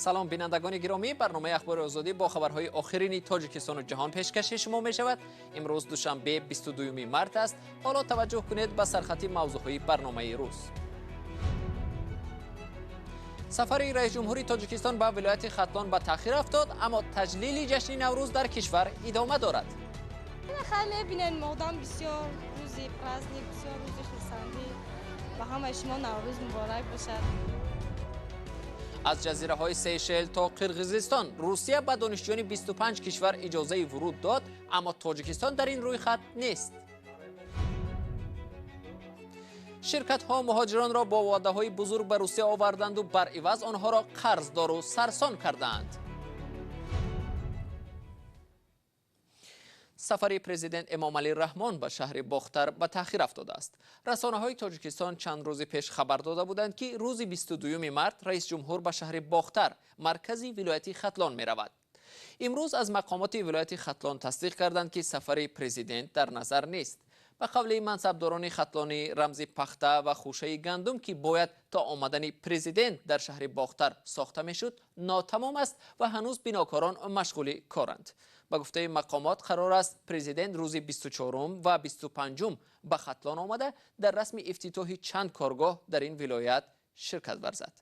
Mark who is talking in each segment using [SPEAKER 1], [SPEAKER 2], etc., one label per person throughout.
[SPEAKER 1] سلام بینندگان گرامی، برنامه اخبار آزادی با خبرهای آخرین تاجیکستان و جهان پیشکش شما می شود. امروز دوشنبه 22 مارس است. حالا توجه کنید به سرخط موضوعهای برنامه روز. سفر رئیس جمهوری تاجیکستان به ولایت ختلان به تأخیر افتاد، اما تجلیل جشن نوروز در کشور ادامه دارد.
[SPEAKER 2] خیلی ببینید مقدم بسیار روزی پرازنیک، بسیار روزی خرسندی و همه شما نوروز مبارک باشد.
[SPEAKER 1] از جزیره های سیشل تا قرقیزستان، روسیه به دانشجویان 25 کشور اجازه ورود داد، اما تاجیکستان در این روی خط نیست. شرکت ها مهاجران را با وعده های بزرگ به روسیه آوردند و بر عوض آنها را قرضدار و سرسان کردند. سفر پرزیدنت امام علی رحمان به شهر باختر به تأخیر افتاده است. رسانه‌های تاجیکستان چند روز پیش خبر داده بودند که روز 22 مارس رئیس جمهور به شهر باختر، مرکز ولایت ختلان می رود. امروز از مقامات ولایت ختلان تصدیق کردند که سفر پرزیدنت در نظر نیست. به قول منصبداران ختلانی، رمز پخته و خوشه گندم که باید تا آمدن پرزیدنت در شهر باختر ساخته میشد ناتمام است و هنوز بناکاران مشغول کارند. به گفته مقامات قرار است پرزیدنت روز 24 و 25 به ختلان آمده در رسم افتتاح چند کارگاه در این ولایت شرکت ورزد.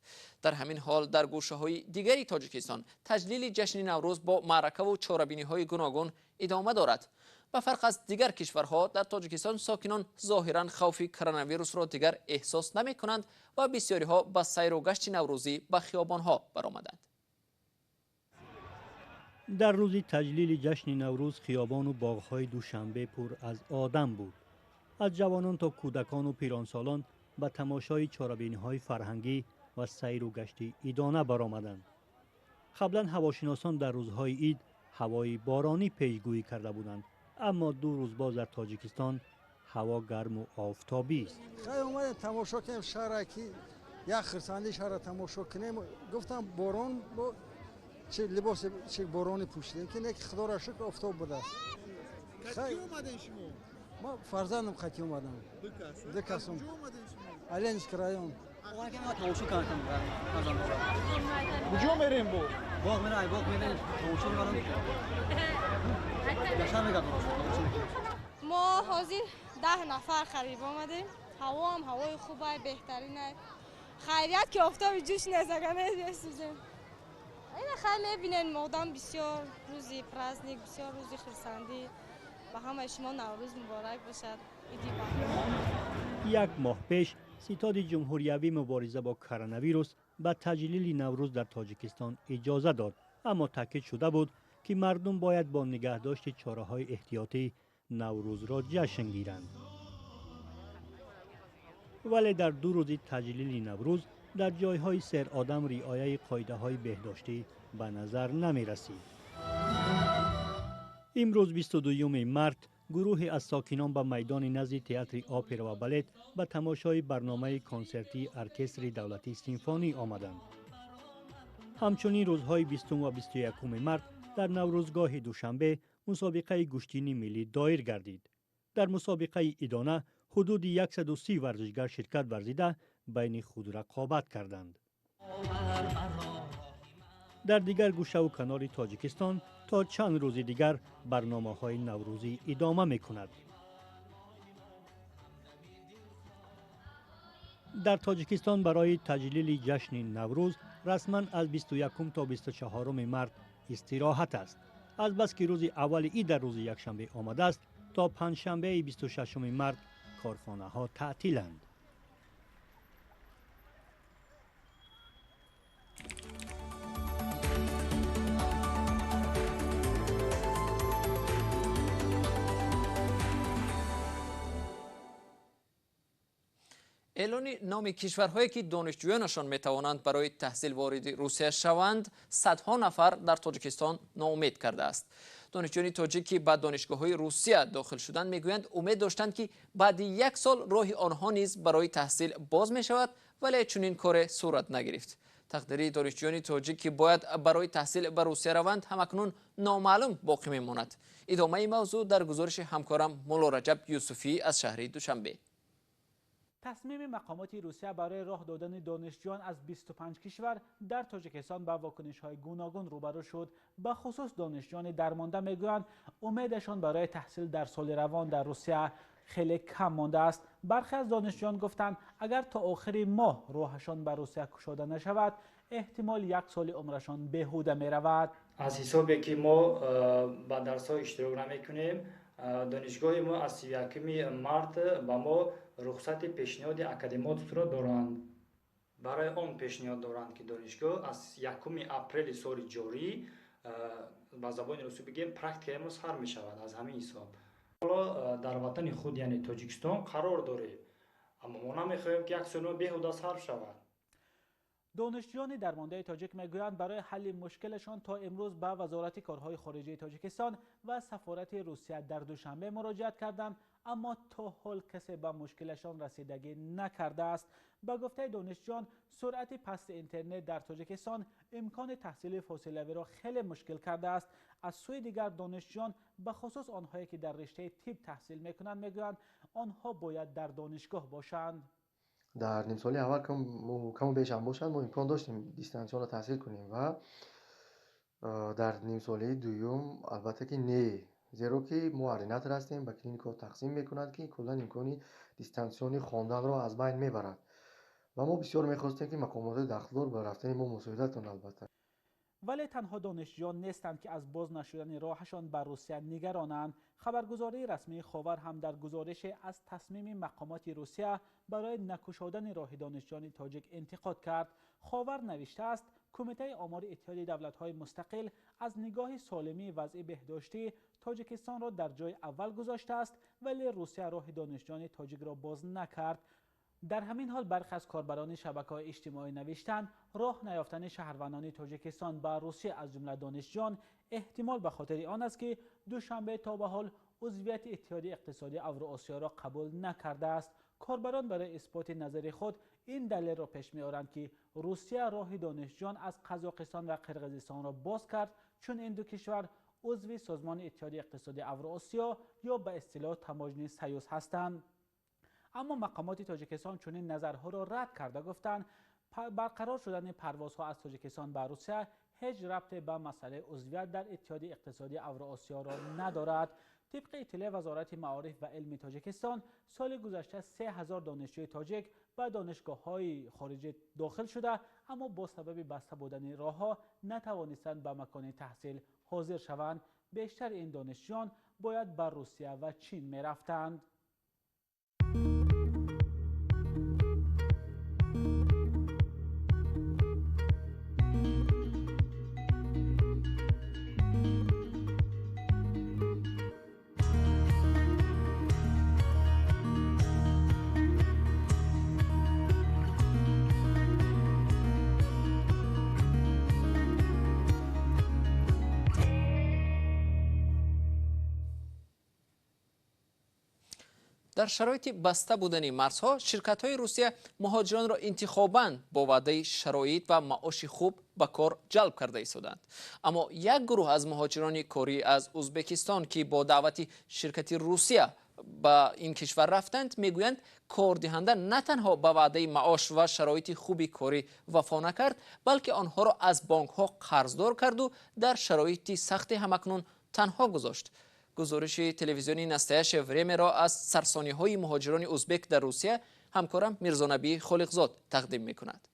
[SPEAKER 1] در همین حال در گوشه های دیگری تاجیکستان تجلیل جشن نوروز با معرکه و چاره‌بینی های گوناگون ادامه دارد. به فرق از دیگر کشورها، در تاجیکستان ساکنان ظاهرا خوف کرونا ویروس را دیگر احساس نمی کنند و بسیاری ها به سیر و گشت نوروزی به خیابان ها برآمدند.
[SPEAKER 3] در روز تجلیل جشن نوروز خیابان و باغ‌های دوشنبه پر از آدم بود. از جوانان تا کودکان و پیرانسالان به تماشای چاره‌بینی‌های فرهنگی و سیر و گشت عیدانه برآمدند. قبلا هواشناسان در روزهای عید هوای بارانی پیشگویی کرده بودند، اما 2 روز باز در تاجیکستان هوا گرم و آفتابی است.
[SPEAKER 4] خیلی اومدیم تماشا کنیم شهر که یک خرسندی شهر تماشا کنیم. گفتم باران با چه لباس چه بارانی پوشیدیم که نه خدا را شکر آفتاب بوده است.
[SPEAKER 5] خیلی اومدین شما؟
[SPEAKER 4] ما فرزندم خطی اومدم. دو کس اومدین شما؟ الینسک رایون.
[SPEAKER 6] ما تماشا کردیم.
[SPEAKER 5] کجا میریم با؟
[SPEAKER 6] باغ میریم تماشا میکنیم. جشن میگم.
[SPEAKER 2] ما حاضر 10 نفر خریب آمدیم. هوا هم هوای خوبه، بهترینه. خیریت که آفتاب جوش نزدگانه بسوزیم. این خیلی ببینید مقدم بسیار روزی پرازنیک، بسیار روزی خرسندی و همه شما نوروز مبارک باشد.
[SPEAKER 3] یک ماه پیش ستاد جمهوریوی مبارزه با کرونا ویروس به تجلیل نوروز در تاجیکستان اجازه داد، اما تاکید شده بود که مردم باید با نگهداشت چاره‌های احتیاطی نوروز را جشن گیرند. ولی در 2 روز تجلیل نوروز در جایهای سیر آدم رعایت قاعده‌های بهداشتی به نظر نمی رسید. امروز 22 مارس گروهی از ساکنان به میدان نزد تئاتر اپرا و بالت به تماشای برنامه کنسرتی ارکستر دولتی سیمفونی آمدند. همچنین روزهای 20 و 21 مارس در نوروزگاه دوشنبه مسابقه گشتین ملی دایر گردید. در مسابقه ادانه حدود 130 ورزشگر شرکت ورزیده بین خود رقابت کردند. در دیگر گوشه و کنار تاجیکستان تا چند روز دیگر برنامه‌های نوروزی ادامه می‌کند. در تاجیکستان برای تجلیل جشن نوروز رسما از 21 تا 24 مارس استراحت است. از بس که روز اول عید در روز یکشنبه آمده است تا پنجشنبه 26 مارس کارخانه‌ها تعطیلند.
[SPEAKER 1] اعلان نام کشورهایی که دانشجویانشان میتوانند برای تحصیل وارد روسیه شوند صدها نفر در تاجیکستان ناامید کرده است. دانشجویان تاجیک که به دانشگاه‌های روسیه داخل شدند میگویند امید داشتند که بعد 1 سال راه آنها نیز برای تحصیل باز می شود، ولی چنین کار صورت نگرفت. تقدیر دانشجویان تاجیک که باید برای تحصیل به روسیه روند همکنون نامعلوم باقی میماند. ادامه موضوع در گزارش همکارم مولا رجب یوسفی از شهر دوشنبه.
[SPEAKER 7] تصمیم مقامات روسیه برای راه دادن دانشجویان از 25 کشور در تاجیکستان با واکنش‌های گوناگون روبرو شد. به خصوص دانشجویان درمانده میگویند امیدشان برای تحصیل در سال روان در روسیه خیلی کم مانده است. برخی از دانشجویان گفتند اگر تا آخر ماه راهشان به روسیه گشوده نشود احتمال 1 سال عمرشان بیهوده می رود.
[SPEAKER 8] از حسابی که ما با درس‌ها اشتراک نمی‌کنیم، دانشگاه ما از 31 مارت با ما رخصت پیشنهاد اکادمیات را دارند. برای آن پیشنهاد دارند که دانشگاه از 1 اپریل سال جاری با زبان روسی بگیم پرکتیکا ما سر می شود. از همین حساب حالا در وطن خود یعنی تاجیکستان قرار داریم، اما ما نمیخواهیم که 1 سال بیهوده صرف شود.
[SPEAKER 7] دانشجویان درمانده تاجیک میگویند برای حل مشکلشان تا امروز به وزارت کارهای خارجه تاجیکستان و سفارت روسیه در دوشنبه مراجعت کردند، اما تا حال کسی به مشکلشان رسیدگی نکرده است. با گفته دانشجویان سرعت پست اینترنت در تاجیکستان امکان تحصیل فاصله‌ای را خیلی مشکل کرده است. از سوی دیگر دانشجویان به خصوص آنهایی که در رشته طب تحصیل میکنند میگویند آنها باید در دانشگاه باشند.
[SPEAKER 9] در نیم سالی اول کم و بیش هم باشد ما امکان داشتیم دیستانسیون را تحصیل کنیم و در نیم سالی دوم البته که نه، زیرا که ما اریناتر هستیم به کلینیک‌ها تقسیم میکند که کلا امکانی دیستانسیونی خواندن را از بین میبرد و ما بسیار میخواستیم که مقامات داخلدار به رفتن ما مساعدت کنند. البته
[SPEAKER 7] ولی تنها دانشجویان نیستند که از باز نشدن راهشان به روسیه نگرانند. خبرگزاری رسمی خاور هم در گزارش از تصمیم مقامات روسیه برای نگشودن راه دانشجویان تاجیک انتقاد کرد. خاور نوشته است کمیته آمار اتحاد دولت‌های مستقل از نگاه سالمی وضع بهداشتی تاجیکستان را در جای اول گذاشته است، ولی روسیه راه دانشجویان تاجیک را باز نکرد. در همین حال برخی از کاربران شبکه‌های اجتماعی نوشتند راه نیافتن شهروندان تاجیکستان به روسیه از جمله دانشجویان احتمال به خاطر آن است که دوشنبه تا به حال عضویت اتحاد اقتصادی اوراسیا را قبول نکرده است. کاربران برای اثبات نظر خود این دلیل را پیش می‌آورند که روسیه راه دانشجویان از قزاقستان و قرقیزستان را باز کرد، چون این دو کشور عضو سازمان اتحاد اقتصادی اوراسیا یا به اصطلاح تماجن سیوس هستند. اما مقامات تاجیکستان چنین نظرها را رد کرده گفتند برقرار شدن پروازها از تاجیکستان به روسیه هیچ ربطی به مسئله عضویت در اتحاد اقتصادی اوراسیا را ندارد. طبق اطلاع وزارت معارف و علم تاجیکستان سال گذشته 3000 دانشجوی تاجیک به دانشگاه‌های خارجی داخل شده، اما با سبب بسته بودن راه‌ها نتوانستند به مکان تحصیل حاضر شوند. بیشتر این دانشجویان باید به روسیه و چین می‌رفتند.
[SPEAKER 1] در شرایط بسته بودن مرزها، شرکت‌های روسیه مهاجران را انتخاباً با وعده شرایط و معاش خوب به کار جلب کرده ایستادند. اما یک گروه از مهاجران کاری از ازبکستان که با دعوت شرکت روسیه به این کشور رفتند میگویند کاردهنده نه تنها به وعده معاش و شرایط خوبی کاری وفا نکرد، بلکه آنها را از بانک‌ها قرضدار کرد و در شرایط سخت همکنون تنها گذاشت. گزارش تلویزیونی نستایش وریم را از سرسانی‌های مهاجران ازبک در روسیه همکارم میرزانبی خالقزاد تقدیم می‌کند.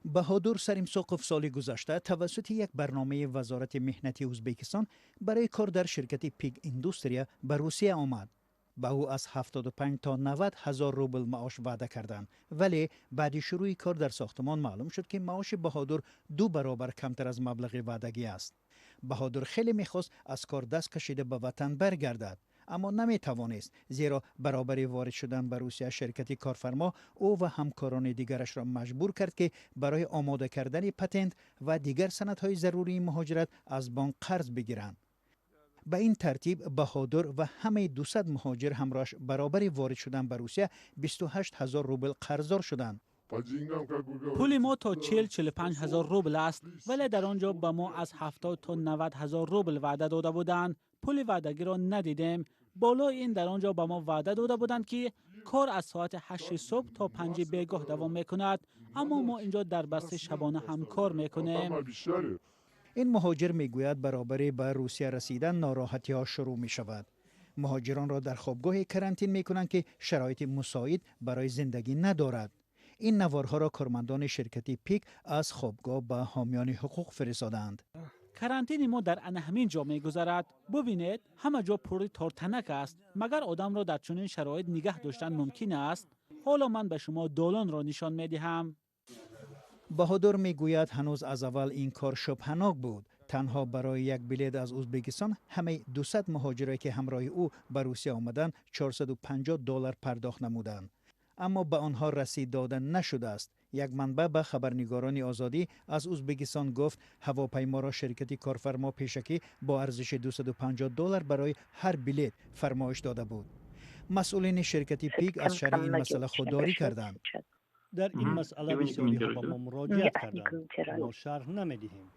[SPEAKER 10] بهادر سریمساقوف سال گذشته توسط یک برنامه وزارت مهنت ازبکستان برای کار در شرکت پیگ ایندوستریا به روسیه آمد. به او از 75 تا 90 هزار روبل معاش وعده کردند، ولی بعد شروع کار در ساختمان معلوم شد که معاش بهادر 2 برابر کمتر از مبلغ وعدگی است. بهادر خیلی میخواست از کار دست کشیده به وطن برگردد، اما نمیتوانست، زیرا برابر وارد شدن به روسیه شرکت کارفرما او و همکاران دیگرش را مجبور کرد که برای آماده کردن پتنت و دیگر سندهای ضروری مهاجرت از بانک قرض بگیرند. به این ترتیب بهادر و همه 200 مهاجر همراهش برابر وارد شدن به روسیه 28 هزار روبل قرضدار شدند.
[SPEAKER 7] پول ما تا 40-45 هزار روبل است، ولی در آنجا به ما از 70 تا 90 هزار روبل وعده داده بودند. پول وعدگی را ندیدیم. بالای این در آنجا به ما وعده داده بودند که کار از ساعت 8 صبح تا 5 بیگاه دوام میکند، اما ما اینجا در بسته شبانه هم کار میکنیم.
[SPEAKER 10] این مهاجر میگوید برابر به روسیه رسیدن ناراحتی ها شروع می شود. مهاجران را در خوابگاه کرانتین می کنند که شرایط مساعد برای زندگی ندارد. این نوارها را کارمندان شرکت پیک از خوابگاه به حامیان حقوق فرستادند.
[SPEAKER 7] کرانتین ما در همین جا می‌گذرد. ببینید همه جا پر تارتنک است. مگر آدم را در چنین شرایط نگه داشتن ممکن است؟ حالا من به شما دالان را نشان می‌دهم.
[SPEAKER 10] بهادر میگوید هنوز از اول این کار شبهناک بود. تنها برای یک بلیط از ازبکستان همه 200 مهاجرایی که همراه او به روسیه آمدند $450 پرداخت نمودند. اما به آنها رسید داده نشده است. یک منبع به خبرنگاران آزادی از ازبکستان گفت هواپیما را شرکت کارفرما پیشکی با ارزش $250 برای هر بلیط فرمایش داده بود. مسئولین شرکت پیک از شأن این مسئله خودداری کردند.
[SPEAKER 3] در این مسئله بسیاری ها به ما مراجعت کردند. ما شرح نمیدهیم.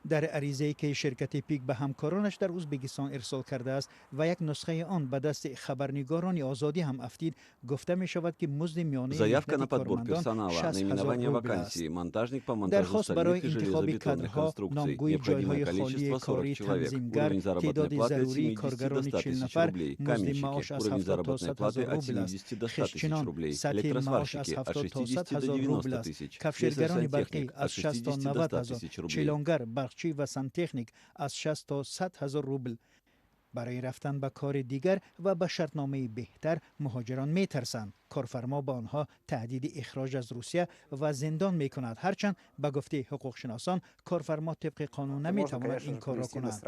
[SPEAKER 10] در عریضه‌ای که شرکت پیک به همکارانش در ازبکستان ارسال کرده است و یک نسخه آن به دست خبرنگاران آزادی هم افتید، گفته می شود که مزد میانه
[SPEAKER 11] Заявка на подбор персонала, наименование вакансий, монтажник по монтажу стальных и железобетонных конструкций, необходимое количество 40 человек, уровень заработной платы от 70 до 100 тысяч рублей, каменщики, уровень заработной платы от 70 до 100 тысяч рублей, электросварщики от 60 до 90 тысяч, слесарь-сантехник от 60 до 100 тысяч рублей.
[SPEAKER 10] چی و سنتکنیک از 60 تا 100 هزار روبل. برای رفتن به کار دیگر و به شرطنامه بهتر مهاجران می ترسند. کارفرما با آنها تهدید اخراج از روسیه و زندان می کند. هرچند به گفته حقوق شناسان کارفرما طبق قانون نمی تواند این کار را کند.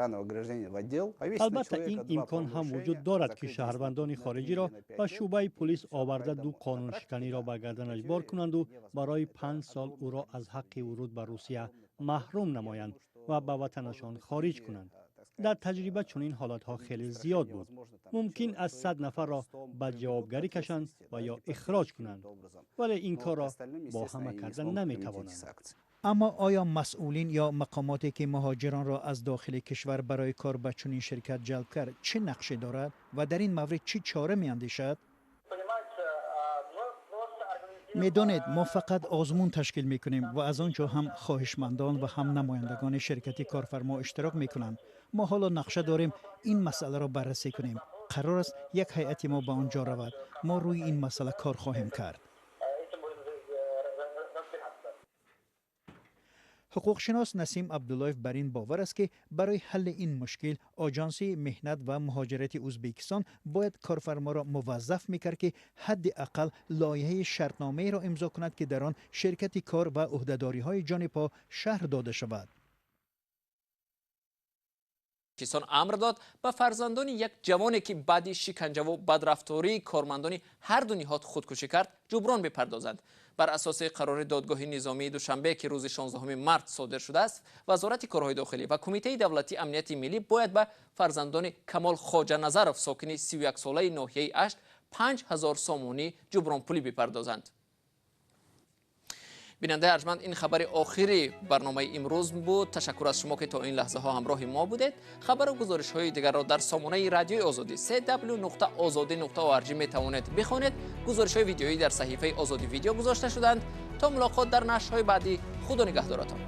[SPEAKER 3] البته این امکان هم وجود دارد که شهروندان خارجی را به شعبه پلیس آورده دو قانون شکنی را به گردنش بار کنند و برای 5 سال او را از حق ورود به روسیه محروم نمایند و به وطنشان خارج کنند. در تجربه چنین حالتها خیلی زیاد بود. ممکن است 100 نفر را به جوابگری کشند و یا اخراج کنند، ولی این کار را با همه کردن نمیتوانند.
[SPEAKER 10] اما آیا مسئولین یا مقاماتی که مهاجران را از داخل کشور برای کار به چنین شرکت جلب کرد چه نقشی دارد و در این مورد چه چاره می‌اندیشد؟ میدانید ما فقط آزمون تشکیل میکنیم و از آنجا هم خواهشمندان و هم نمایندگان شرکتی کارفرما اشتراک میکنند. ما حالا نقشه داریم این مسئله را بررسی کنیم. قرار است یک هیئت ما به آنجا رود. ما روی این مسئله کار خواهیم کرد. حقوقشناس نسیم عبداللهیف بر این باور است که برای حل این مشکل آژانس مهنت و مهاجرت ازبکستان باید کارفرما را موظف میکرد که حداقل لایحه شرطنامه را امضا کند که در آن شرکت کار و عهده‌داری‌های جانب‌ها شرح داده شود.
[SPEAKER 1] پاکستان امر داد به فرزندان یک جوانی که بعد شکنجه و بدرفتاری کارمندان هر دو نهاد خودکشی کرد جبران بپردازند. بر اساس قرار دادگاه نظامی دوشنبه که روز 16 مارس صادر شده است، وزارت کارهای داخلی و کمیته دولتی امنیت ملی باید به فرزندان کمال خواجه نظرов ساکن 31 ساله ناحیه اشت 5000 سامانی جبران پولی بپردازند. بیننده ارجمند، این خبر آخری برنامه امروز بود. تشکر از شما که تا این لحظه ها همراه ما بودید. خبر و گزارش های دیگر را در سامانه رادیوی آزادی www.azadi.org می توانید بخوانید. گزارش های ویدیویی در صحیفه آزادی ویدیو گذاشته شدند. تا ملاقات در نشرهای بعدی، خدا نگهدارتان.